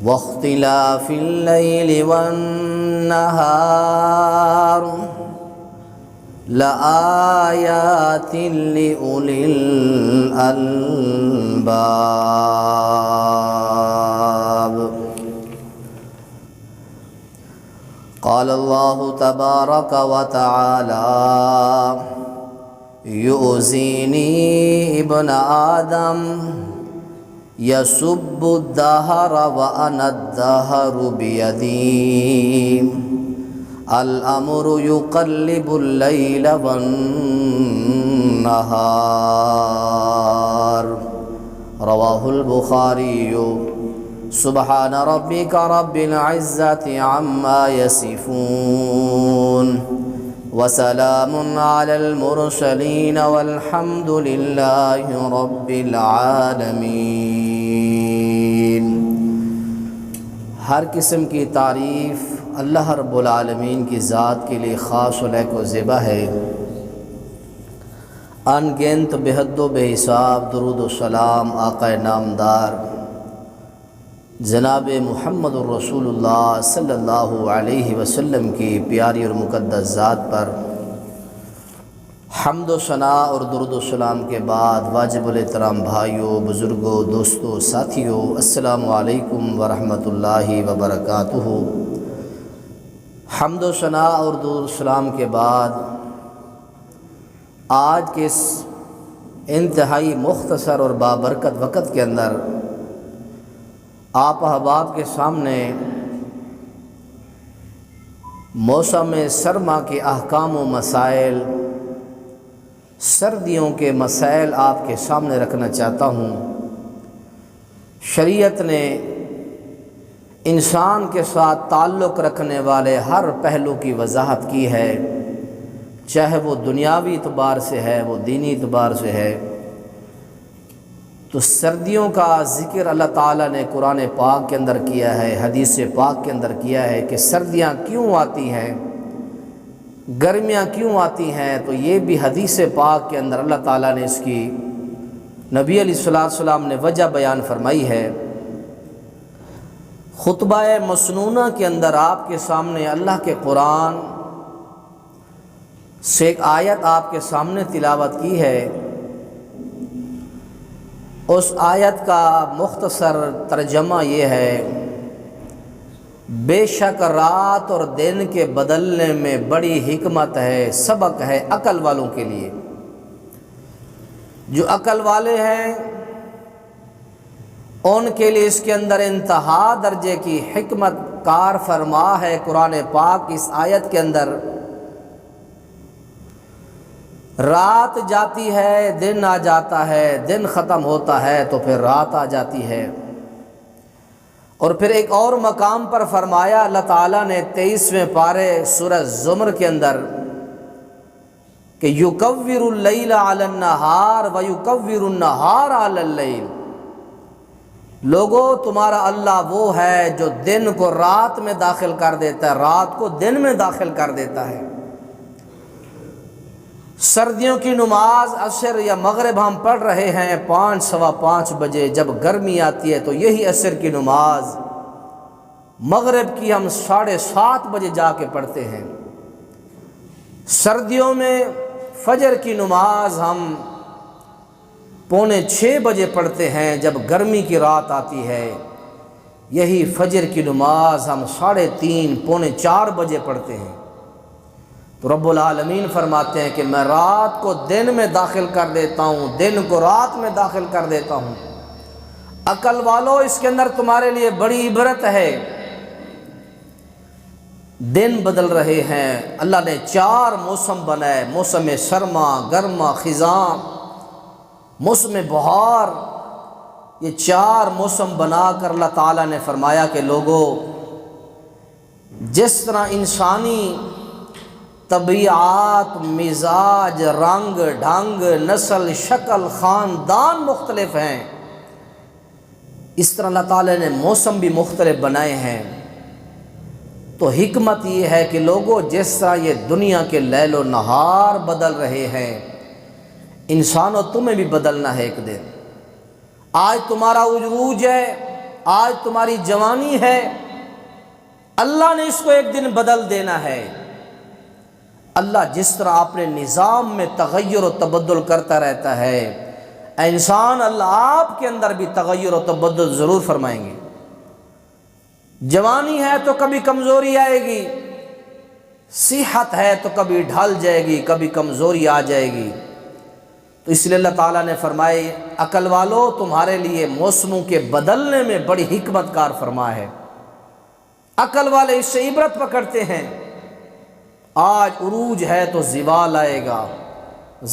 واختلاف الليل والنهار لآيات لأولي الألباب. قال الله تبارك وتعالى: يؤذيني ابن آدم يسب الدهر وأنا الدهر بيدي الأمر يقلب الليل والنهار. رواه البخاري. سبحان ربك رب العزة عما يصفون وسلام على المرسلين والحمد لله رب العالمین. ہر قسم کی تعریف اللہ رب العالمین کی ذات کے لیے خاص و لیک و زیبا ہے. ان گنت بے حد و بے حساب درود و سلام آقا نامدار جناب محمد الرسول اللہ صلی اللہ علیہ وسلم کی پیاری اور مقدس ذات پر حمد و ثناء اور درود و سلام کے بعد واجب الاحترام بھائیوں، بزرگوں، دوستوں، ساتھیوں، السلام علیکم ورحمۃ اللہ وبرکاتہ. حمد و ثناء اور درود و سلام کے بعد آج کے اس انتہائی مختصر اور بابرکت وقت کے اندر آپ احباب کے سامنے موسم سرما کے احکام و مسائل، سردیوں کے مسائل آپ کے سامنے رکھنا چاہتا ہوں. شریعت نے انسان کے ساتھ تعلق رکھنے والے ہر پہلو کی وضاحت کی ہے، چاہے وہ دنیاوی اعتبار سے ہے، وہ دینی اعتبار سے ہے. تو سردیوں کا ذکر اللہ تعالیٰ نے قرآن پاک کے اندر کیا ہے، حدیث پاک کے اندر کیا ہے کہ سردیاں کیوں آتی ہیں، گرمیاں کیوں آتی ہیں. تو یہ بھی حدیث پاک کے اندر اللہ تعالیٰ نے اس کی نبی علیہ السلام نے وجہ بیان فرمائی ہے. خطبہ مسنونہ کے اندر آپ کے سامنے اللہ کے قرآن سے ایک آیت آپ کے سامنے تلاوت کی ہے. اس آیت کا مختصر ترجمہ یہ ہے: بے شک رات اور دن کے بدلنے میں بڑی حکمت ہے، سبق ہے عقل والوں کے لیے. جو عقل والے ہیں ان کے لیے اس کے اندر انتہا درجے کی حکمت کار فرما ہے قرآن پاک اس آیت کے اندر. رات جاتی ہے، دن آ جاتا ہے، دن ختم ہوتا ہے تو پھر رات آ جاتی ہے. اور پھر ایک اور مقام پر فرمایا اللہ تعالیٰ نے 23ویں پارے سورہ زمر کے اندر کہ یکور اللیل علی النہار ویکور النہار علی اللیل. لوگو، تمہارا اللہ وہ ہے جو دن کو رات میں داخل کر دیتا ہے، رات کو دن میں داخل کر دیتا ہے. سردیوں کی نماز عصر یا مغرب ہم پڑھ رہے ہیں 5 سوا 5 بجے. جب گرمی آتی ہے تو یہی عصر کی نماز مغرب کی ہم 7:30 بجے جا کے پڑھتے ہیں. سردیوں میں فجر کی نماز ہم 5:45 بجے پڑھتے ہیں. جب گرمی کی رات آتی ہے یہی فجر کی نماز ہم 3:30 4:45 بجے پڑھتے ہیں. تو رب العالمین فرماتے ہیں کہ میں رات کو دن میں داخل کر دیتا ہوں، دن کو رات میں داخل کر دیتا ہوں. عقل والو، اس کے اندر تمہارے لیے بڑی عبرت ہے. دن بدل رہے ہیں، اللہ نے 4 موسم بنائے: موسم سرما، گرما، خزاں، موسم بہار. یہ 4 موسم بنا کر اللہ تعالیٰ نے فرمایا کہ لوگو، جس طرح انسانی طبیعت، مزاج، رنگ ڈھنگ، نسل، شکل، خاندان مختلف ہیں، اس طرح اللہ تعالیٰ نے موسم بھی مختلف بنائے ہیں. تو حکمت یہ ہے کہ لوگوں، جس طرح یہ دنیا کے لیل و نہار بدل رہے ہیں، انسانوں تمہیں بھی بدلنا ہے ایک دن. آج تمہارا عروج ہے، آج تمہاری جوانی ہے، اللہ نے اس کو ایک دن بدل دینا ہے۔ اللہ جس طرح اپنے نظام میں تغیر و تبدل کرتا رہتا ہے، اے انسان اللہ آپ کے اندر بھی تغیر و تبدل ضرور فرمائیں گے۔ جوانی ہے تو کبھی کمزوری آئے گی، صحت ہے تو کبھی ڈھل جائے گی، کبھی کمزوری آ جائے گی۔ تو اس لیے اللہ تعالیٰ نے فرمائے عقل والو تمہارے لیے موسموں کے بدلنے میں بڑی حکمت کار فرما ہے۔ عقل والے اس سے عبرت پکڑتے ہیں۔ آج عروج ہے تو زوال آئے گا،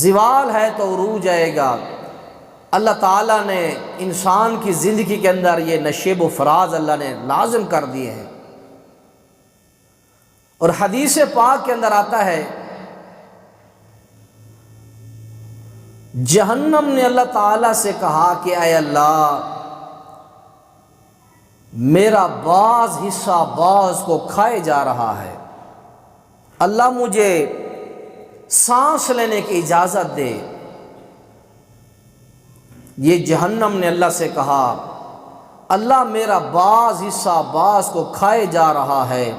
زوال ہے تو عروج آئے گا۔ اللہ تعالیٰ نے انسان کی زندگی کے اندر یہ نشیب و فراز اللہ نے لازم کر دیے ہیں۔ اور حدیث پاک کے اندر آتا ہے جہنم نے اللہ تعالیٰ سے کہا کہ اے اللہ میرا بعض حصہ بعض کو کھائے جا رہا ہے، اللہ مجھے سانس لینے کی اجازت دے۔ یہ جہنم نے اللہ سے کہا اللہ میرا بعض حصہ بعض کو کھائے جا رہا ہے،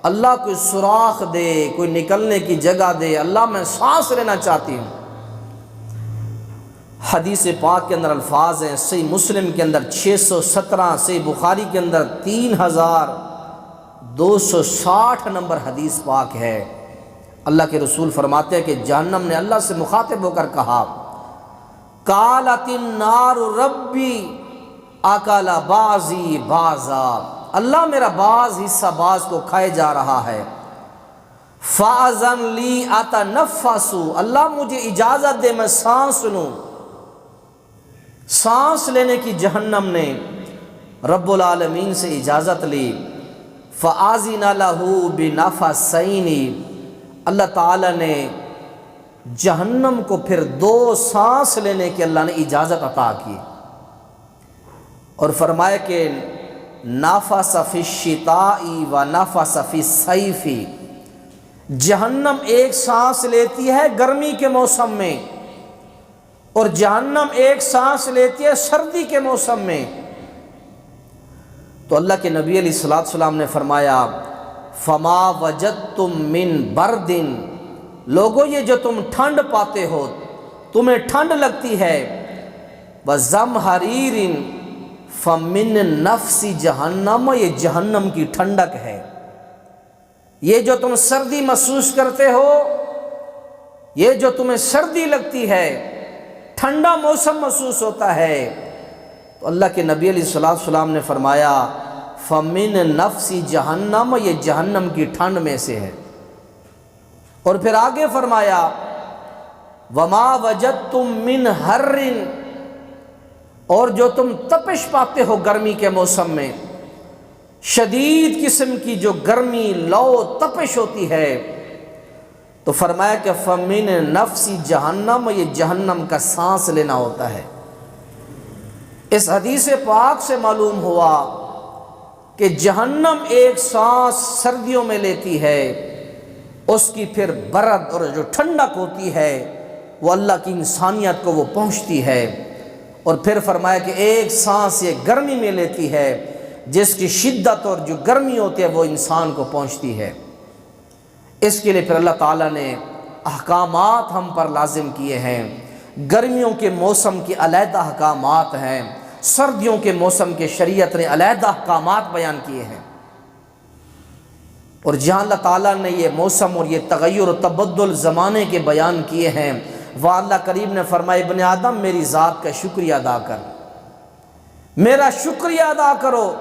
اللہ کوئی سوراخ دے، کوئی نکلنے کی جگہ دے، اللہ میں سانس لینا چاہتی ہوں۔ حدیث پاک کے اندر الفاظ ہیں، صحیح مسلم کے اندر 617، صحیح بخاری کے اندر 3260 نمبر حدیث پاک ہے۔ اللہ کے رسول فرماتے ہیں کہ جہنم نے اللہ سے مخاطب ہو کر کہا قالت النار ربی اکل بعضی بعضا، اللہ میرا بعض حصہ بعض کو کھائے جا رہا ہے، فاذن لی اتنفس، اللہ مجھے اجازت دے میں سانس لوں۔ سانس لینے کی جہنم نے رب العالمین سے اجازت لی۔ فآذن لہ بنفسین، اللہ تعالیٰ نے جہنم کو پھر 2 سانس لینے کی اللہ نے اجازت عطا کی، اور فرمایا کہ نفس فی الشتاء و نفس فی الصیف، جہنم ایک سانس لیتی ہے گرمی کے موسم میں، اور جہنم ایک سانس لیتی ہے سردی کے موسم میں۔ تو اللہ کے نبی علیہ الصلوۃ والسلام نے فرمایا فما وجدتم من برد، لوگوں یہ جو تم ٹھنڈ پاتے ہو، تمہیں ٹھنڈ لگتی ہے، وزمہریر فمن نفس جہنم، یہ جہنم کی ٹھنڈک ہے۔ یہ جو تم سردی محسوس کرتے ہو، یہ جو تمہیں سردی لگتی ہے، ٹھنڈا موسم محسوس ہوتا ہے، تو اللہ کے نبی علیہ الصلوۃ والسلام نے فرمایا فمن نفس جہنم، یہ جہنم کی ٹھنڈ میں سے ہے۔ اور پھر آگے فرمایا وما وجدتم من حر، اور جو تم تپش پاتے ہو گرمی کے موسم میں، شدید قسم کی جو گرمی لو تپش ہوتی ہے، تو فرمایا کہ فمن نفس جہنم، یہ جہنم کا سانس لینا ہوتا ہے۔ اس حدیث پاک سے معلوم ہوا کہ جہنم ایک سانس سردیوں میں لیتی ہے، اس کی پھر برد اور جو ٹھنڈک ہوتی ہے وہ اللہ کی انسانیت کو وہ پہنچتی ہے، اور پھر فرمایا کہ ایک سانس یہ گرمی میں لیتی ہے جس کی شدت اور جو گرمی ہوتی ہے وہ انسان کو پہنچتی ہے۔ اس کے لیے پھر اللہ تعالیٰ نے احکامات ہم پر لازم کیے ہیں۔ گرمیوں کے موسم کے علیحدہ احکامات ہیں، سردیوں کے موسم کے شریعت نے علیحدہ احکامات بیان کیے ہیں۔ اور جہاں اللہ تعالیٰ نے یہ موسم اور یہ تغیر و تبدل زمانے کے بیان کیے ہیں، وہاں اللہ کریم نے فرمایا ابن آدم میری ذات کا شکریہ ادا کر، میرا شکریہ ادا کرو،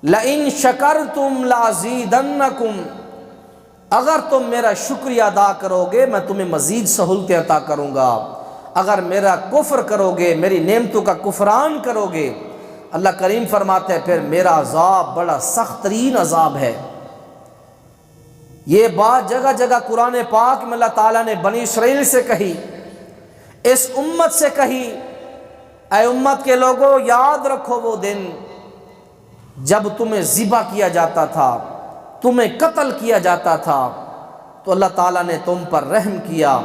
لئن شکرتم لازیدنکم، اگر تم میرا شکریہ ادا کرو گے میں تمہیں مزید سہولتیں عطا کروں گا، اگر میرا کفر کرو گے، میری نعمتوں کا کفران کرو گے، اللہ کریم فرماتے ہیں پھر میرا عذاب بڑا سخت ترین عذاب ہے۔ یہ بات جگہ جگہ قرآن پاک میں اللہ تعالیٰ نے بنی اسرائیل سے کہی، اس امت سے کہی، اے امت کے لوگوں یاد رکھو وہ دن جب تمہیں ذبح کیا جاتا تھا، تمہیں قتل کیا جاتا تھا، تو اللہ تعالیٰ نے تم پر رحم کیا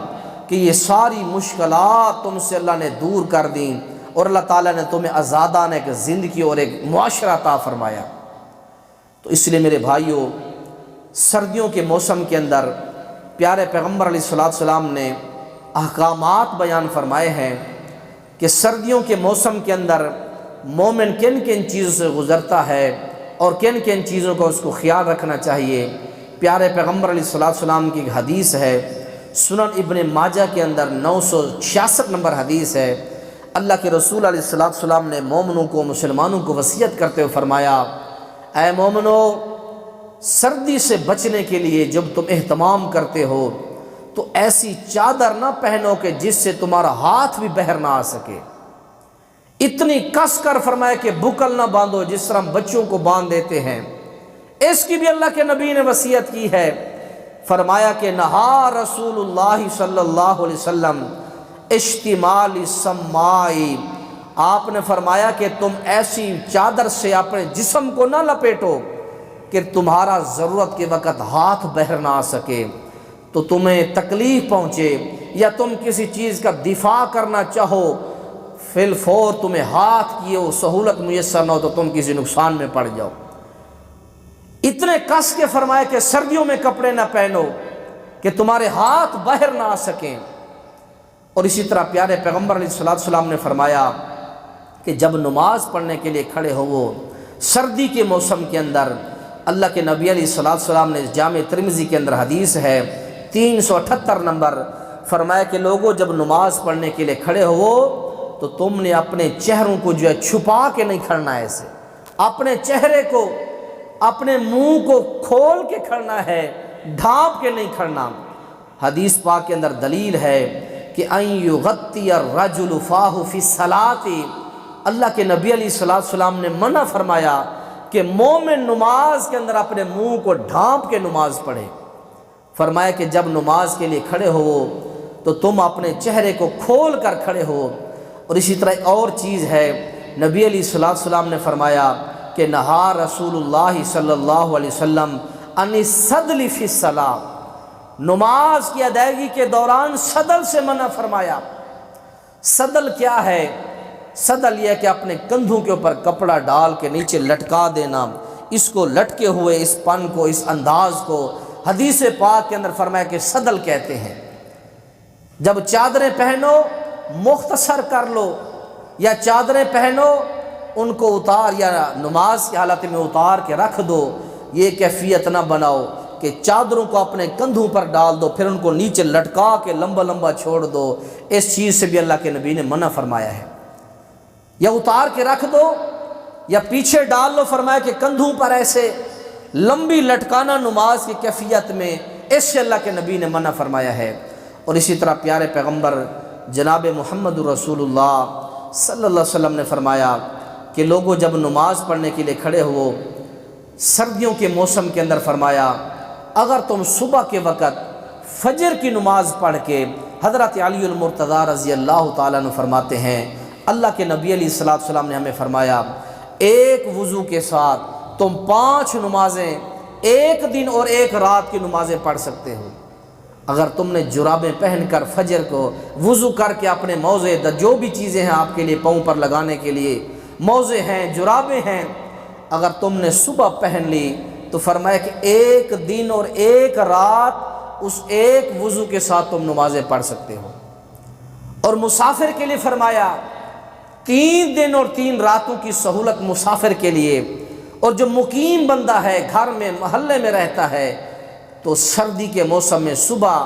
کہ یہ ساری مشکلات تم سے اللہ نے دور کر دیں، اور اللہ تعالیٰ نے تمہیں آزادانہ ایک زندگی اور ایک معاشرہ عطا فرمایا۔ تو اس لیے میرے بھائیوں، سردیوں کے موسم کے اندر پیارے پیغمبر علیہ السلام نے احکامات بیان فرمائے ہیں کہ سردیوں کے موسم کے اندر مومن کن کن چیزوں سے گزرتا ہے اور کن کن چیزوں کا اس کو خیال رکھنا چاہیے۔ پیارے پیغمبر علیہ السلام کی ایک حدیث ہے، سنن ابن ماجہ کے اندر 966 نمبر حدیث ہے۔ اللہ کے رسول علیہ السلام نے مومنوں کو، مسلمانوں کو وصیت کرتے ہوئے فرمایا، اے مومنو، سردی سے بچنے کے لیے جب تم اہتمام کرتے ہو تو ایسی چادر نہ پہنو کہ جس سے تمہارا ہاتھ بھی باہر نہ آ سکے۔ اتنی کس کر فرمایا کہ بکل نہ باندھو جس طرح بچوں کو باندھ دیتے ہیں۔ اس کی بھی اللہ کے نبی نے وصیت کی ہے، فرمایا کہ نہا رسول اللہ صلی اللہ علیہ وسلم اشتمال سمائی، آپ نے فرمایا کہ تم ایسی چادر سے اپنے جسم کو نہ لپیٹو کہ تمہارا ضرورت کے وقت ہاتھ باہر نہ آ سکے، تو تمہیں تکلیف پہنچے یا تم کسی چیز کا دفاع کرنا چاہو، فی الفور تمہیں ہاتھ کی وہ سہولت میسر نہ ہو تو تم کسی نقصان میں پڑ جاؤ۔ اتنے کس کے فرمائے کہ سردیوں میں کپڑے نہ پہنو کہ تمہارے ہاتھ باہر نہ آ سکیں۔ اور اسی طرح پیارے پیغمبر علیہ السلام نے فرمایا کہ جب نماز پڑھنے کے لیے کھڑے ہو سردی کے موسم کے اندر، اللہ کے نبی علیہ السلام نے جامع ترمذی کے اندر حدیث ہے 378 نمبر، فرمایا کہ لوگوں جب نماز پڑھنے کے لیے کھڑے ہو تو تم نے اپنے چہروں کو جو ہے چھپا کے نہیں کھڑنا ہے، ایسے اپنے چہرے کو، اپنے منہ کو کھول کے کھڑنا ہے، ڈھانپ کے نہیں کھڑنا۔ حدیث پاک کے اندر دلیل ہے کہ ان یغطی الرجل فاہ فی الصلاۃ، اللہ کے نبی علیہ السلام نے منع فرمایا کہ مومن نماز کے اندر اپنے منہ کو ڈھانپ کے نماز پڑھے۔ فرمایا کہ جب نماز کے لیے کھڑے ہو تو تم اپنے چہرے کو کھول کر کھڑے ہو۔ اور اسی طرح ایک اور چیز ہے، نبی علیہ السلام نے فرمایا کہ نہا رسول اللہ صلی اللہ علیہ وسلم ان السدل فی الصلاۃ، نماز کی ادائیگی کے دوران صدل سے منع فرمایا۔ صدل کیا ہے؟ صدل یہ کہ اپنے کندھوں کے اوپر کپڑا ڈال کے نیچے لٹکا دینا، اس کو لٹکے ہوئے اس پن کو، اس انداز کو حدیث پاک کے اندر فرمایا کہ صدل کہتے ہیں۔ جب چادریں پہنو مختصر کر لو، یا چادریں پہنو ان کو اتار یا نماز کی حالت میں اتار کے رکھ دو، یہ کیفیت نہ بناؤ کہ چادروں کو اپنے کندھوں پر ڈال دو پھر ان کو نیچے لٹکا کے لمبا لمبا چھوڑ دو۔ اس چیز سے بھی اللہ کے نبی نے منع فرمایا ہے۔ یا اتار کے رکھ دو یا پیچھے ڈال لو، فرمایا کہ کندھوں پر ایسے لمبی لٹکانا نماز کی کیفیت میں، اس سے اللہ کے نبی نے منع فرمایا ہے۔ اور اسی طرح پیارے پیغمبر جناب محمد رسول اللہ صلی اللہ علیہ وسلم نے فرمایا کہ لوگوں جب نماز پڑھنے کے لیے کھڑے ہو سردیوں کے موسم کے اندر، فرمایا اگر تم صبح کے وقت فجر کی نماز پڑھ کے، حضرت علی المرتضیٰ رضی اللہ تعالیٰ عنہ فرماتے ہیں اللہ کے نبی علیہ السلام نے ہمیں فرمایا ایک وضو کے ساتھ تم 5 نمازیں ایک دن اور ایک رات کی نمازیں پڑھ سکتے ہو۔ اگر تم نے جرابیں پہن کر فجر کو وضو کر کے اپنے موزے جو بھی چیزیں ہیں آپ کے لیے پاؤں پر لگانے کے لیے، موزے ہیں، جرابیں ہیں، اگر تم نے صبح پہن لی تو فرمایا کہ ایک دن اور ایک رات اس ایک وضو کے ساتھ تم نمازیں پڑھ سکتے ہو۔ اور مسافر کے لیے فرمایا 3 دن اور 3 راتوں کی سہولت مسافر کے لیے۔ اور جو مقیم بندہ ہے، گھر میں محلے میں رہتا ہے، تو سردی کے موسم میں صبح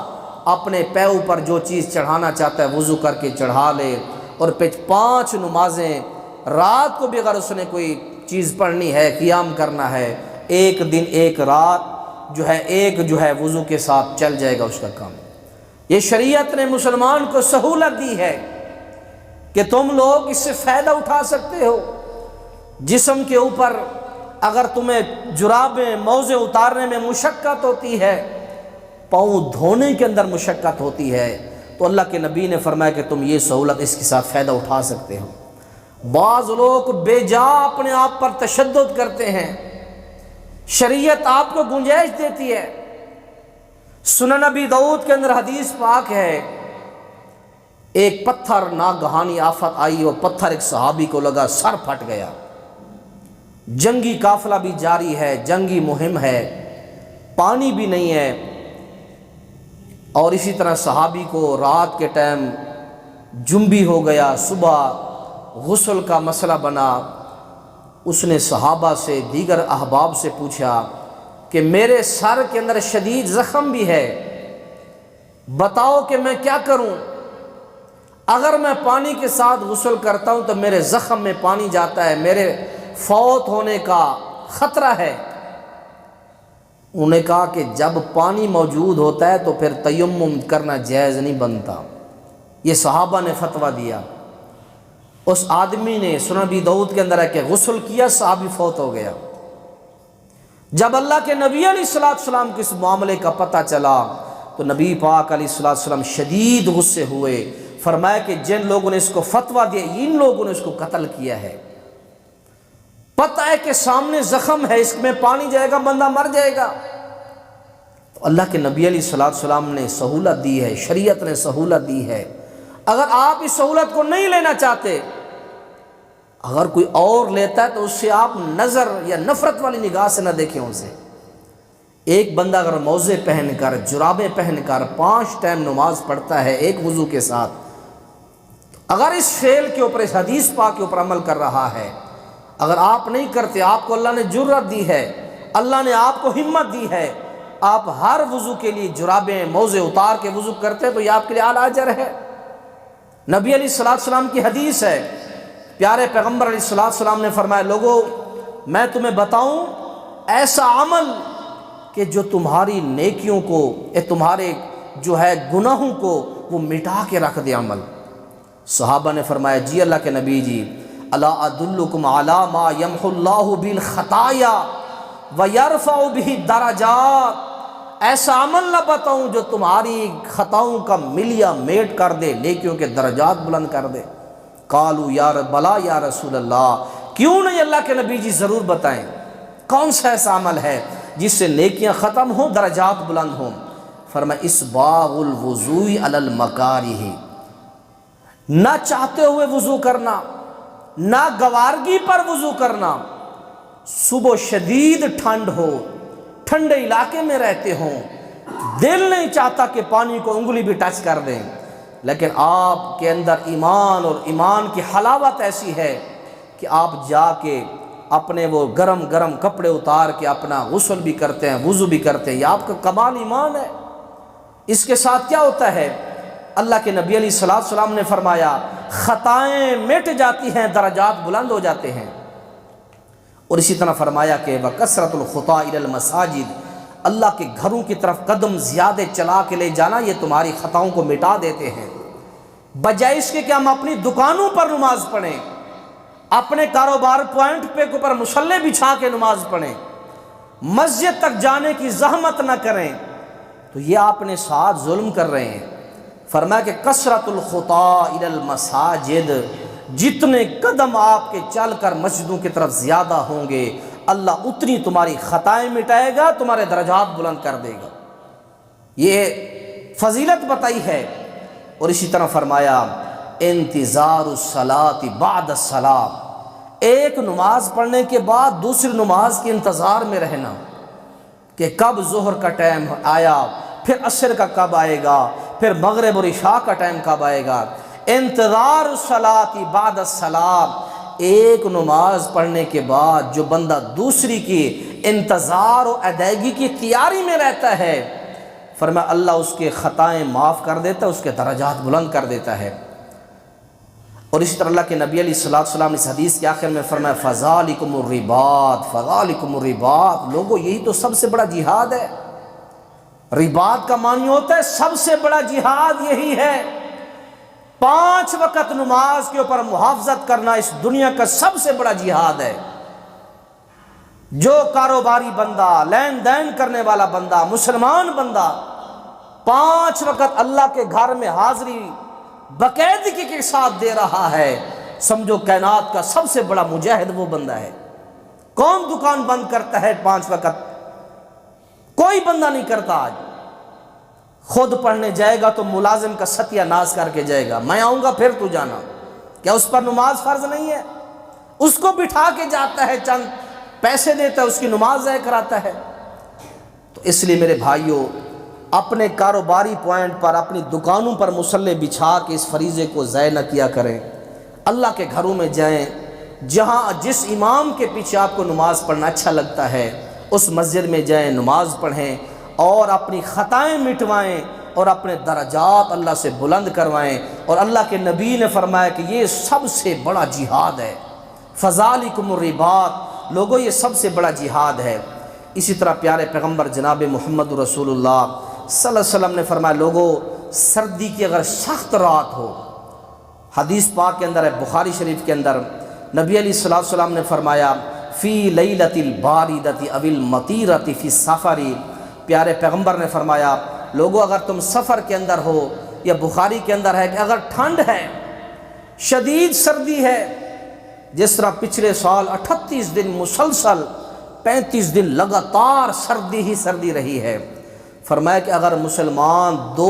اپنے پیو پر جو چیز چڑھانا چاہتا ہے وضو کر کے چڑھا لے، اور پھر 5 نمازیں رات کو بھی اگر اس نے کوئی چیز پڑھنی ہے، قیام کرنا ہے، ایک دن ایک رات ایک وضو کے ساتھ چل جائے گا اس کا کام۔ یہ شریعت نے مسلمان کو سہولت دی ہے کہ تم لوگ اس سے فائدہ اٹھا سکتے ہو۔ جسم کے اوپر اگر تمہیں جرابیں موزے اتارنے میں مشقت ہوتی ہے، پاؤں دھونے کے اندر مشقت ہوتی ہے، تو اللہ کے نبی نے فرمایا کہ تم یہ سہولت اس کے ساتھ فائدہ اٹھا سکتے ہو۔ بعض لوگ بے جا اپنے آپ پر تشدد کرتے ہیں، شریعت آپ کو گنجائش دیتی ہے۔ سنن نبی داؤد کے اندر حدیث پاک ہے ایک پتھر ناگہانی آفت آئی اور پتھر ایک صحابی کو لگا، سر پھٹ گیا۔ جنگی قافلہ بھی جاری ہے، جنگی مہم ہے، پانی بھی نہیں ہے، اور اسی طرح صحابی کو رات کے ٹائم جنبی ہو گیا، صبح غسل کا مسئلہ بنا۔ اس نے صحابہ سے، دیگر احباب سے پوچھا کہ میرے سر کے اندر شدید زخم بھی ہے، بتاؤ کہ میں کیا کروں؟ اگر میں پانی کے ساتھ غسل کرتا ہوں تو میرے زخم میں پانی جاتا ہے، میرے فوت ہونے کا خطرہ ہے۔ انہوں نے کہا کہ جب پانی موجود ہوتا ہے تو پھر تیمم کرنا جائز نہیں بنتا۔ یہ صحابہ نے فتویٰ دیا۔ اس آدمی نے سنن ابی داؤد کے اندر ہے کہ غسل کیا، صحابی فوت ہو گیا۔ جب اللہ کے نبی علیہ السلام کو اس معاملے کا پتہ چلا تو نبی پاک علیہ السلام شدید غصے ہوئے، فرمایا کہ جن لوگوں نے اس کو فتویٰ دیا ان لوگوں نے اس کو قتل کیا ہے۔ پتہ ہے کہ سامنے زخم ہے، اس میں پانی جائے گا بندہ مر جائے گا۔ تو اللہ کے نبی علیہ السلام نے سہولت دی ہے، شریعت نے سہولت دی ہے۔ اگر آپ اس سہولت کو نہیں لینا چاہتے، اگر کوئی اور لیتا ہے تو اس سے آپ نظر یا نفرت والی نگاہ سے نہ دیکھیں اسے۔ ایک بندہ اگر موزے پہن کر، جرابیں پہن کر 5 ٹائم نماز پڑھتا ہے ایک وضو کے ساتھ، اگر اس فعل کے اوپر، اس حدیث پاک کے اوپر عمل کر رہا ہے، اگر آپ نہیں کرتے، آپ کو اللہ نے جرأت دی ہے، اللہ نے آپ کو ہمت دی ہے، آپ ہر وضو کے لیے جرابیں موزے اتار کے وضو کرتے تو یہ آپ کے لیے اعلیٰ اجر ہے۔ نبی علیہ السلام کی حدیث ہے، پیارے پیغمبر علیہ السلام نے فرمایا، لوگو میں تمہیں بتاؤں ایسا عمل کہ جو تمہاری نیکیوں کو، تمہارے جو ہے گناہوں کو وہ مٹا کے رکھ دے عمل۔ صحابہ نے فرمایا جی اللہ کے نبی جی، الا ادلکم علی ما یمحو اللہ بالخطایا ویرفع بہ الدرجات، ایسا عمل نہ بتاؤں جو تمہاری خطاؤں کا ملیا میٹ کر دے، نیکیوں کے درجات بلند کر دے۔ قالوا یا بلا یا رسول اللہ، کیوں نہیں اللہ کے نبی جی، ضرور بتائیں کون سا ایسا عمل ہے جس سے نیکیاں ختم ہوں، درجات بلند ہوں؟ فرمایا اسباغ الوضوء علی المکارہ، نہ چاہتے ہوئے وضو کرنا، نہ گوارگی پر وضو کرنا۔ صبح شدید ٹھنڈ ہو، ٹھنڈے علاقے میں رہتے ہوں، دل نہیں چاہتا کہ پانی کو انگلی بھی ٹچ کر دیں، لیکن آپ کے اندر ایمان اور ایمان کی حلاوت ایسی ہے کہ آپ جا کے اپنے وہ گرم گرم کپڑے اتار کے اپنا غسل بھی کرتے ہیں، وضو بھی کرتے ہیں۔ یہ آپ کا کمال ایمان ہے۔ اس کے ساتھ کیا ہوتا ہے؟ اللہ کے نبی علیہ السلام نے فرمایا خطائیں مٹ جاتی ہیں، درجات بلند ہو جاتے ہیں۔ اور اسی طرح فرمایا کہ وَكَثْرَةُ الْخُطَىٰ إِلَى الْمَسَاجِدِ، اللہ کے گھروں کی طرف قدم زیادہ چلا کے لے جانا، یہ تمہاری خطاؤں کو مٹا دیتے ہیں۔ بجائے اس کے کہ ہم اپنی دکانوں پر نماز پڑھیں، اپنے کاروبار پوائنٹ پہ اوپر مصلے بچھا کے نماز پڑھیں، مسجد تک جانے کی زحمت نہ کریں، تو یہ آپ نے ساتھ ظلم کر رہے ہیں۔ فرمایا کہ کثرت الخطا الی المساجد، جتنے قدم آپ کے چل کر مسجدوں کی طرف زیادہ ہوں گے، اللہ اتنی تمہاری خطائیں مٹائے گا، تمہارے درجات بلند کر دے گا۔ یہ فضیلت بتائی ہے۔ اور اسی طرح فرمایا انتظار الصلاۃ بعد الصلاۃ، ایک نماز پڑھنے کے بعد دوسری نماز کے انتظار میں رہنا کہ کب ظہر کا ٹائم آیا، پھر عصر کا کب آئے گا، پھر مغرب اور عشاء کا ٹائم کب آئے گا۔ انتظار الصلاۃ بعد الصلاۃ، ایک نماز پڑھنے کے بعد جو بندہ دوسری کی انتظار و ادائیگی کی تیاری میں رہتا ہے، فرمایا اللہ اس کے خطائیں معاف کر دیتا ہے، اس کے درجات بلند کر دیتا ہے۔ اور اسی طرح اللہ کے نبی علیہ السلام نے اس حدیث کے آخر میں فرمایا فذالکم الرباط، فذالکم الرباط، لوگوں یہی تو سب سے بڑا جہاد ہے۔ رباط کا معنی ہوتا ہے سب سے بڑا جہاد یہی ہے۔ 5 وقت نماز کے اوپر محافظت کرنا اس دنیا کا سب سے بڑا جہاد ہے۔ جو کاروباری بندہ، لین دین کرنے والا بندہ، مسلمان بندہ 5 وقت اللہ کے گھر میں حاضری باقاعدگی کے ساتھ دے رہا ہے، سمجھو کائنات کا سب سے بڑا مجاہد وہ بندہ ہے۔ کون دکان بند کرتا ہے 5 وقت؟ کوئی بندہ نہیں کرتا آج۔ خود پڑھنے جائے گا تو ملازم کا ستیہ ناز کر کے جائے گا، میں آؤں گا پھر تو جانا۔ کیا اس پر نماز فرض نہیں ہے؟ اس کو بٹھا کے جاتا ہے، چند پیسے دیتا ہے، اس کی نماز ضائع کراتا ہے۔ تو اس لیے میرے بھائیوں، اپنے کاروباری پوائنٹ پر، اپنی دکانوں پر مصلی بچھا کے اس فریضے کو ضائع نہ کیا کریں۔ اللہ کے گھروں میں جائیں، جہاں جس امام کے پیچھے آپ کو نماز پڑھنا اچھا لگتا ہے اس مسجد میں جائیں، نماز پڑھیں اور اپنی خطائیں مٹوائیں اور اپنے درجات اللہ سے بلند کروائیں۔ اور اللہ کے نبی نے فرمایا کہ یہ سب سے بڑا جہاد ہے، فذالکم الرباط، لوگوں یہ سب سے بڑا جہاد ہے۔ اسی طرح پیارے پیغمبر جناب محمد رسول اللہ صلی اللہ علیہ وسلم نے فرمایا، لوگوں سردی کی اگر سخت رات ہو، حدیث پاک کے اندر ہے، بخاری شریف کے اندر، نبی علیہ الصلوۃ والسلام نے فرمایا فی لیلۃ الباردۃ او المطیرۃ فی السفر، پیارے پیغمبر نے فرمایا لوگوں اگر تم سفر کے اندر ہو، یا بخاری کے اندر ہے کہ اگر ٹھنڈ ہے، شدید سردی ہے، جس طرح پچھلے سال 38 دن مسلسل 35 دن لگاتار سردی ہی سردی رہی ہے، فرمایا کہ اگر مسلمان 2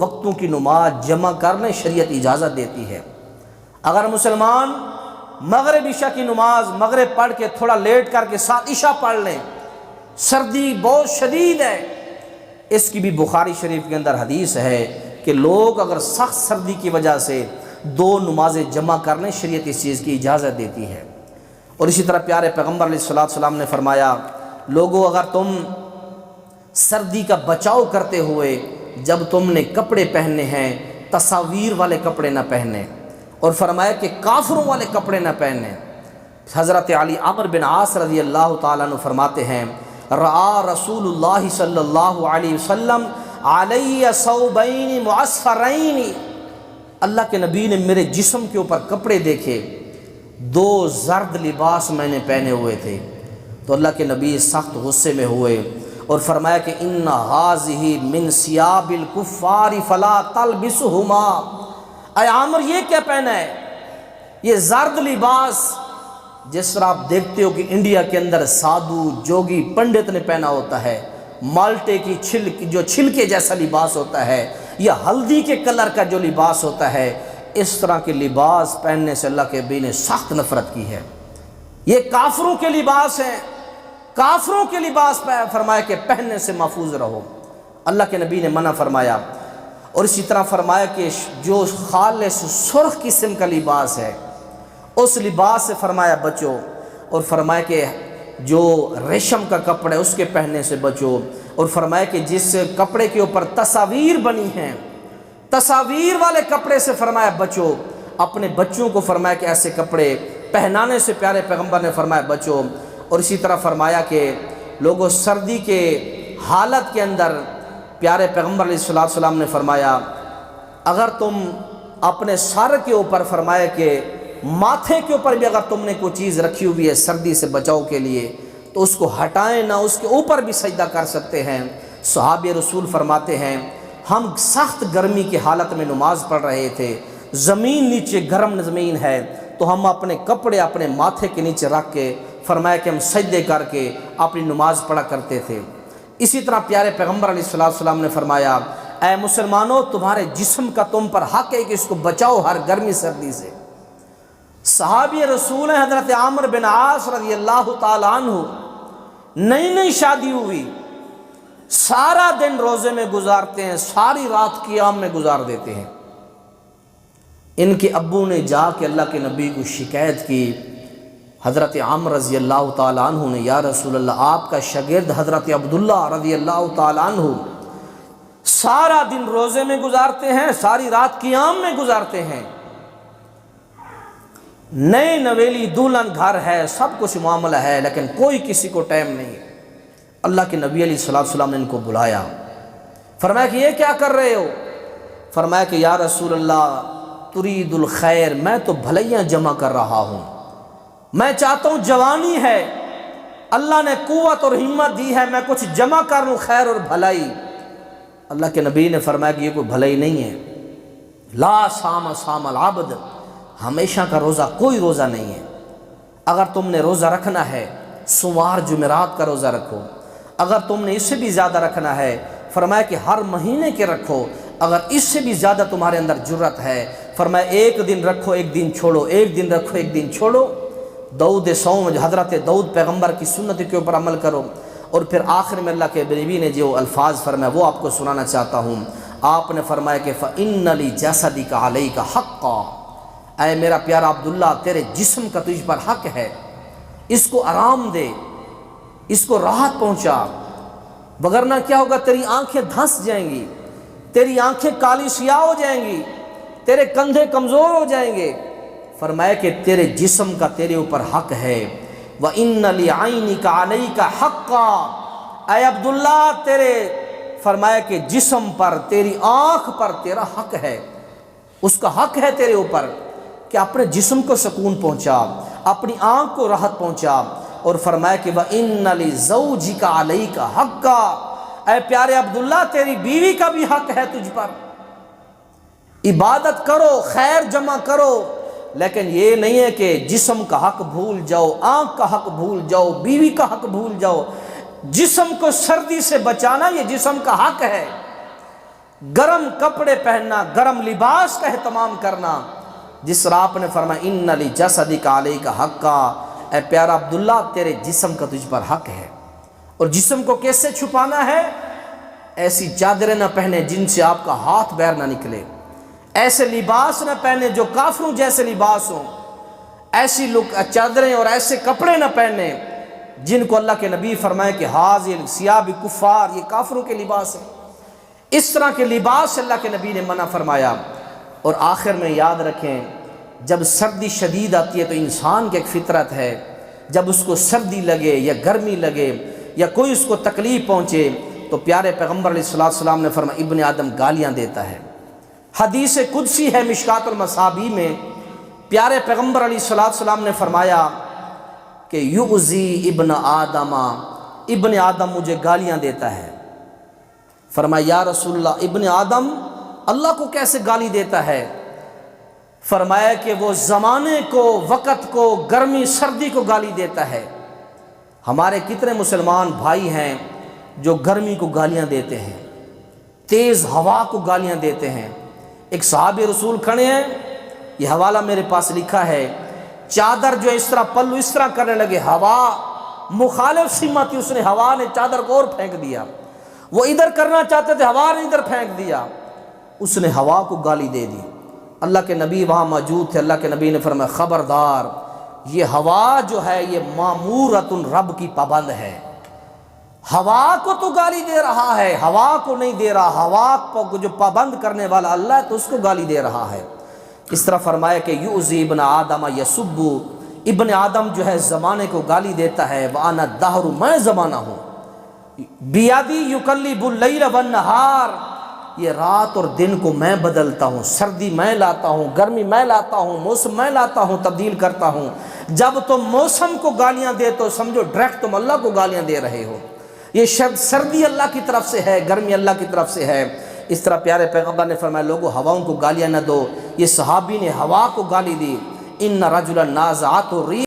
وقتوں کی نماز جمع کرنے شریعت اجازت دیتی ہے۔ اگر مسلمان مغرب عشاء کی نماز مغرب پڑھ کے تھوڑا لیٹ کر کے ساتھ عشاء پڑھ لیں، سردی بہت شدید ہے، اس کی بھی بخاری شریف کے اندر حدیث ہے کہ لوگ اگر سخت سردی کی وجہ سے 2 نمازیں جمع کرنے شریعت اس چیز کی اجازت دیتی ہے۔ اور اسی طرح پیارے پیغمبر علیہ الصلوۃ والسلام نے فرمایا لوگوں اگر تم سردی کا بچاؤ کرتے ہوئے جب تم نے کپڑے پہننے ہیں تصاویر والے کپڑے نہ پہنے، اور فرمایا کہ کافروں والے کپڑے نہ پہنے۔ حضرت علی عمرو بن عاص رضی اللہ تعالیٰ عنہ فرماتے ہیں رعا رسول اللہ صلی اللہ علیہ وسلم علی ثوبین معصفرین، اللہ کے نبی نے میرے جسم کے اوپر کپڑے دیکھے، 2 زرد لباس میں نے پہنے ہوئے تھے، تو اللہ کے نبی سخت غصے میں ہوئے اور فرمایا کہ ان ھذہ من ثیاب الکفار فلا تلبسہما، اے عامر یہ کیا پہنا ہے؟ یہ زرد لباس جس طرح آپ دیکھتے ہو کہ انڈیا کے اندر سادھو جوگی پنڈت نے پہنا ہوتا ہے، مالٹے کی جو چھلکے جیسا لباس ہوتا ہے، یا ہلدی کے کلر کا جو لباس ہوتا ہے، اس طرح کے لباس پہننے سے اللہ کے نبی نے سخت نفرت کی ہے۔ یہ کافروں کے لباس ہیں، کافروں کے لباس فرمایا کہ پہننے سے محفوظ رہو، اللہ کے نبی نے منع فرمایا۔ اور اسی طرح فرمایا کہ جو خالص سرخ قسم کا لباس ہے اس لباس سے فرمایا بچو، اور فرمایا کہ جو ریشم کا کپڑا ہے اس کے پہننے سے بچو، اور فرمایا کہ جس کپڑے کے اوپر تصاویر بنی ہیں تصاویر والے کپڑے سے فرمایا بچو، اپنے بچوں کو فرمایا کہ ایسے کپڑے پہنانے سے پیارے پیغمبر نے فرمایا بچو۔ اور اسی طرح فرمایا کہ لوگوں سردی کے حالت کے اندر پیارے پیغمبر علیہ الصلوۃ والسلام نے فرمایا اگر تم اپنے سر کے اوپر فرمایا کہ ماتھے کے اوپر بھی اگر تم نے کوئی چیز رکھی ہوئی ہے سردی سے بچاؤ کے لیے تو اس کو ہٹائیں نہ، اس کے اوپر بھی سجدہ کر سکتے ہیں۔ صحابہ رسول فرماتے ہیں ہم سخت گرمی کی حالت میں نماز پڑھ رہے تھے، زمین نیچے گرم زمین ہے، تو ہم اپنے کپڑے اپنے ماتھے کے نیچے رکھ کے فرمایا کہ ہم سجدے کر کے اپنی نماز پڑھا کرتے تھے۔ اسی طرح پیارے پیغمبر علیہ الصلوۃ والسلام نے فرمایا اے مسلمانوں تمہارے جسم کا تم پر حق ہے کہ اس کو بچاؤ ہر گرمی سردی سے۔ صحابی رسول ہیں حضرت عامر بن عاص رضی اللہ تعالیٰ عنہ، نئی شادی ہوئی، سارا دن روزے میں گزارتے ہیں، ساری رات قیام میں گزار دیتے ہیں۔ ان کے ابو نے جا کے اللہ کے نبی کو شکایت کی، حضرت عامر رضی اللہ تعالیٰ عنہ نے یا رسول اللہ آپ کا شاگرد حضرت عبداللہ رضی اللہ تعالیٰ عنہ سارا دن روزے میں گزارتے ہیں، ساری رات قیام میں گزارتے ہیں، نئے نویلی دلہن گھر ہے، سب کچھ معاملہ ہے، لیکن کوئی کسی کو ٹائم نہیں ہے۔ اللہ کے نبی علیہ الصلوۃ والسلام نے ان کو بلایا، فرمایا کہ یہ کیا کر رہے ہو؟ فرمایا کہ یا رسول اللہ ترید الخیر، میں تو بھلائیاں جمع کر رہا ہوں، میں چاہتا ہوں جوانی ہے، اللہ نے قوت اور ہمت دی ہے، میں کچھ جمع کر لوں خیر اور بھلائی۔ اللہ کے نبی نے فرمایا کہ یہ کوئی بھلائی نہیں ہے، لا صام صام العبد، ہمیشہ کا روزہ کوئی روزہ نہیں ہے۔ اگر تم نے روزہ رکھنا ہے سوار جمعرات کا روزہ رکھو، اگر تم نے اس سے بھی زیادہ رکھنا ہے فرمایا کہ ہر مہینے کے رکھو، اگر اس سے بھی زیادہ تمہارے اندر جرت ہے فرمایا ایک دن رکھو ایک دن چھوڑو، ایک دن رکھو ایک دن چھوڑو۔ دعود صوم، حضرت دعود پیغمبر کی سنت کے اوپر عمل کرو۔ اور پھر آخر میں اللہ کے نبی نے جو الفاظ فرمایا وہ آپ کو سنانا چاہتا ہوں۔ آپ نے فرمایا کہ فَإِنَّ لِجَسَدِكَ عَلَيْكَ حَقًّا، اے میرا پیارا عبداللہ تیرے جسم کا تجھ پر حق ہے، اس کو آرام دے، اس کو راحت پہنچا، وگرنہ کیا ہوگا تیری آنکھیں دھنس جائیں گی، تیری آنکھیں کالی سیاہ ہو جائیں گی، تیرے کندھے کمزور ہو جائیں گے۔ فرمایا کہ تیرے جسم کا تیرے اوپر حق ہے۔ وَإِنَّ لِعَيْنِكَ عَلَيْكَ حَقًّا، اے عبداللہ تیرے فرمایا کہ جسم پر، تیری آنکھ پر تیرا حق ہے، اس کا حق ہے تیرے اوپر کہ اپنے جسم کو سکون پہنچا، اپنی آنکھ کو راحت پہنچا۔ اور فرمایا کہ وَإِنَّ لِزَوْجِكَ عَلَيْكَ حَقًّا، اے پیارے عبداللہ تیری بیوی کا بھی حق ہے تجھ پر۔ عبادت کرو، خیر جمع کرو، لیکن یہ نہیں ہے کہ جسم کا حق بھول جاؤ، آنکھ کا حق بھول جاؤ، بیوی کا حق بھول جاؤ۔ جسم کو سردی سے بچانا یہ جسم کا حق ہے، گرم کپڑے پہننا، گرم لباس کا اہتمام کرنا، جس طرح آپ نے فرمایا اِنَّ لِجَسَدِكَ عَلَيْكَ حَقًّا، اے پیارا عبداللہ تیرے جسم کا تجھ پر حق ہے۔ اور جسم کو کیسے چھپانا ہے؟ ایسی چادریں نہ پہنے جن سے آپ کا ہاتھ بیر نہ نکلے، ایسے لباس نہ پہنے جو کافروں جیسے لباس ہوں، ایسی چادریں اور ایسے کپڑے نہ پہنے جن کو اللہ کے نبی فرمائے کہ حاضر ثیاب کفار، یہ کافروں کے لباس ہیں۔ اس طرح کے لباس سے اللہ کے نبی نے منع فرمایا۔ اور آخر میں یاد رکھیں، جب سردی شدید آتی ہے تو انسان کی ایک فطرت ہے، جب اس کو سردی لگے یا گرمی لگے یا کوئی اس کو تکلیف پہنچے تو پیارے پیغمبر علیہ السلام نے فرمایا ابن آدم گالیاں دیتا ہے۔ حدیث قدسی ہے مشکات المصابیح میں، پیارے پیغمبر علیہ السلام نے فرمایا کہ یؤذی ابن آدم، ابن آدم مجھے گالیاں دیتا ہے۔ فرمایا یا رسول اللہ ابن آدم اللہ کو کیسے گالی دیتا ہے؟ فرمایا کہ وہ زمانے کو، وقت کو، گرمی سردی کو گالی دیتا ہے۔ ہمارے کتنے مسلمان بھائی ہیں جو گرمی کو گالیاں دیتے ہیں، تیز ہوا کو گالیاں دیتے ہیں۔ ایک صحابی رسول کھڑے ہیں، یہ حوالہ میرے پاس لکھا ہے، چادر جو اس طرح پلو اس طرح کرنے لگے، ہوا مخالف سمت تھی، اس نے ہوا نے چادر کو اور پھینک دیا، وہ ادھر کرنا چاہتے تھے ہوا نے ادھر پھینک دیا، اس نے ہوا کو گالی دے دی۔ اللہ کے نبی وہاں موجود تھے، اللہ کے نبی نے فرمایا خبردار، یہ ہوا جو ہے یہ مامورۃ رب کی پابند ہے، ہوا کو تو گالی دے رہا ہے، ہوا کو نہیں دے رہا، ہوا کو جو پابند کرنے والا اللہ ہے تو اس کو گالی دے رہا ہے۔ اس طرح فرمایا کہ یؤذی ابن آدم یسب، ابن آدم جو ہے زمانے کو گالی دیتا ہے، وانا الدہر، میں زمانہ ہوں، بیادی یقلب اللیل والنہار، یہ رات اور دن کو میں بدلتا ہوں، سردی میں لاتا ہوں، گرمی میں لاتا ہوں، موسم میں لاتا ہوں، تبدیل کرتا ہوں۔ جب تم موسم کو گالیاں دے تو سمجھو ڈائریکٹ تم اللہ کو گالیاں دے رہے ہو۔ یہ سردی اللہ کی طرف سے ہے، گرمی اللہ کی طرف سے ہے۔ اس طرح پیارے پیغمبر نے فرمایا لوگوں ہواؤں کو گالیاں نہ دو، یہ صحابی نے ہوا کو گالی دی۔ ان رجلا نازعته الريح